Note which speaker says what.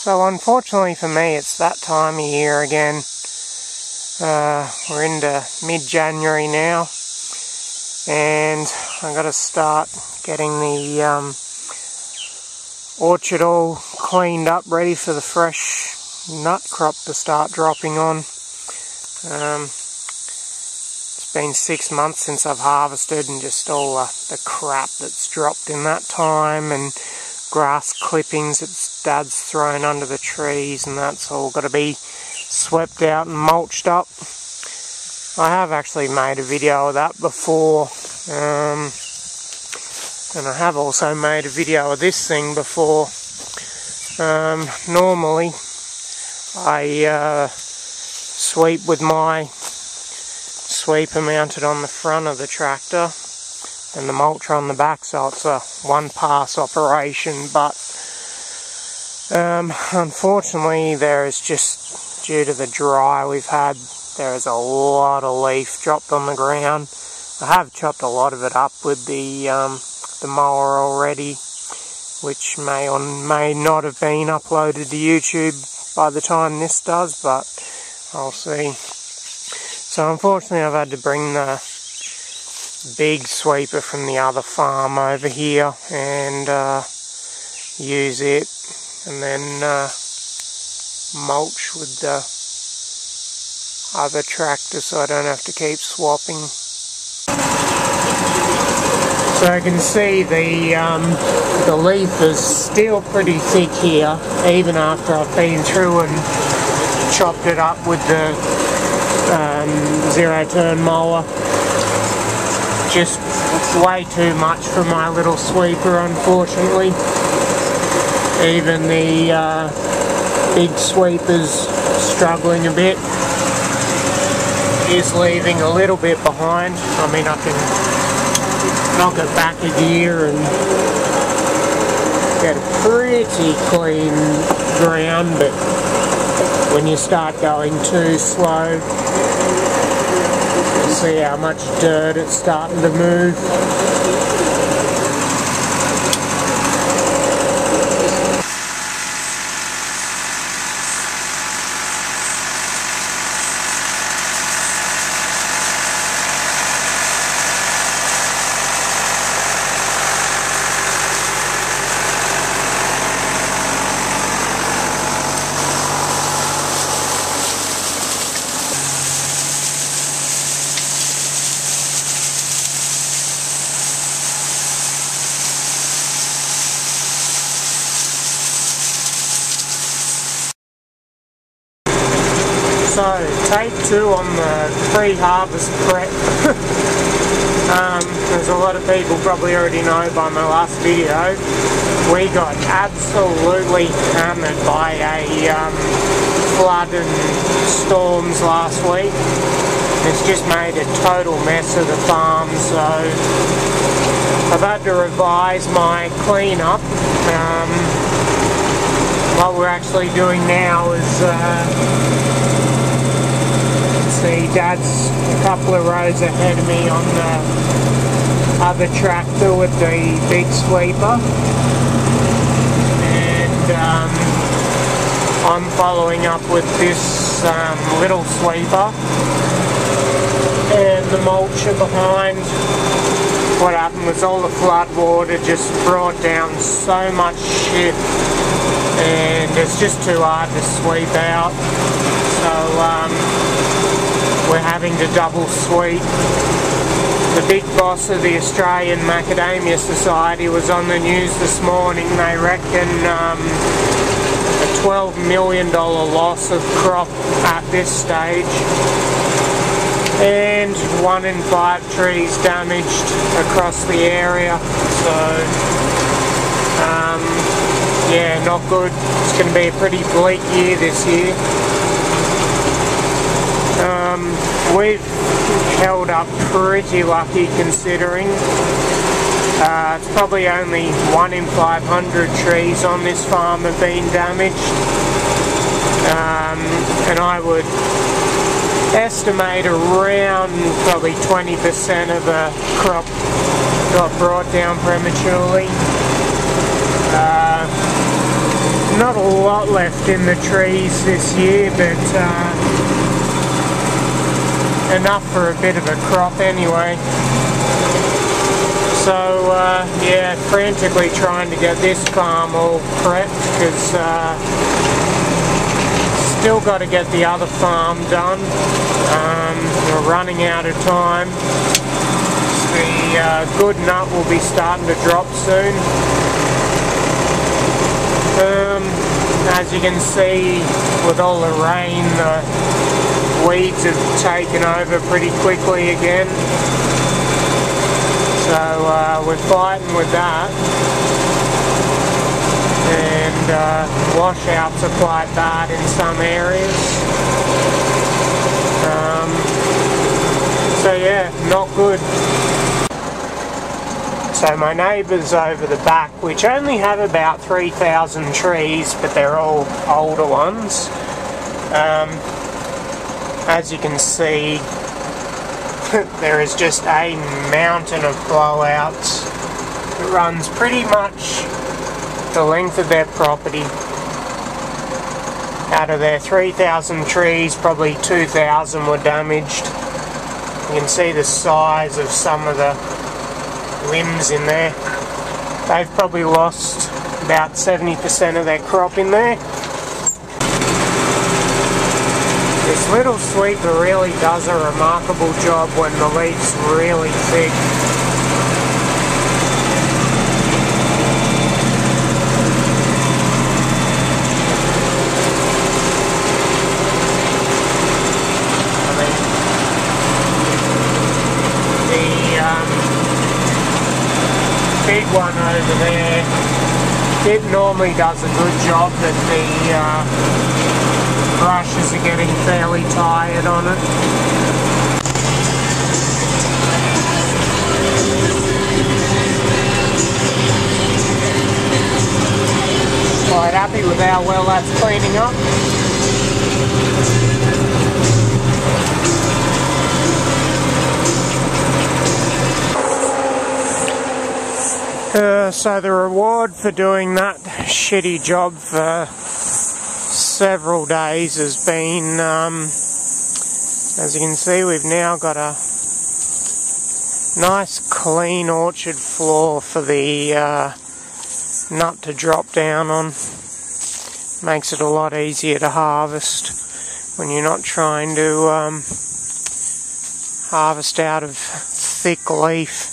Speaker 1: So unfortunately for me, it's that time of year again. We're into mid-January now, and I've got to start getting the orchard all cleaned up, ready for the fresh nut crop to start dropping on. It's been 6 months since I've harvested, and just all the crap that's dropped in that time, and grass clippings that Dad's thrown under the trees, and that's all got to be swept out and mulched up. I have actually made a video of that before, and I have also made a video of this thing before. Normally I sweep with my sweeper mounted on the front of the tractor and the mulcher on the back, so it's a one-pass operation, but unfortunately there is just, due to the dry we've had, there is a lot of leaf dropped on the ground. I have chopped a lot of it up with the mower already, which may or may not have been uploaded to YouTube by the time this does, but I'll see. So unfortunately I've had to bring the big sweeper from the other farm over here and use it, and then mulch with the other tractor so I don't have to keep swapping. So I can see the leaf is still pretty thick here, even after I've been through and chopped it up with the zero-turn mower. Just way too much for my little sweeper, unfortunately. Even the big sweeper's struggling a bit. Is leaving a little bit behind. I mean, I can knock it back a gear and get a pretty clean ground, but when you start going too slow, you see how much dirt it's starting to move. So, take 2 on the pre-harvest prep. As a lot of people probably already know by my last video, we got absolutely hammered by a flood and storms last week. It's just made a total mess of the farm, so I've had to revise my cleanup. What we're actually doing now is see, Dad's a couple of rows ahead of me on the other tractor with the big sweeper, and I'm following up with this little sweeper and the mulcher behind. What happened was all the flood water just brought down so much shit, and it's just too hard to sweep out, so we're having to double sweep. The big boss of the Australian Macadamia Society was on the news this morning. They reckon a $12 million loss of crop at this stage, and 1 in 5 trees damaged across the area. So yeah, not good. It's going to be a pretty bleak year this year. We've held up pretty lucky, considering it's probably only 1 in 500 trees on this farm have been damaged, and I would estimate around probably 20% of the crop got brought down prematurely. Not a lot left in the trees this year, but enough for a bit of a crop anyway. So yeah, frantically trying to get this farm all prepped, because still got to get the other farm done. We're running out of time. The good nut will be starting to drop soon. As you can see, with all the rain, the weeds have taken over pretty quickly again. So we're fighting with that. And washouts are quite bad in some areas. So yeah, not good. So my neighbours over the back, which only have about 3,000 trees, but they're all older ones. As you can see, there is just a mountain of blowouts. It runs pretty much the length of their property. Out of their 3,000 trees, probably 2,000 were damaged. You can see the size of some of the limbs in there. They've probably lost about 70% of their crop in there. This little sweeper really does a remarkable job when the leaf's really thick. Big one over there, it normally does a good job, but the brushes are getting fairly tired on it. Quite happy with how well that's cleaning up. So the reward for doing that shitty job for several days has been, as you can see, we've now got a nice clean orchard floor for the nut to drop down on. Makes it a lot easier to harvest when you're not trying to harvest out of thick leaf.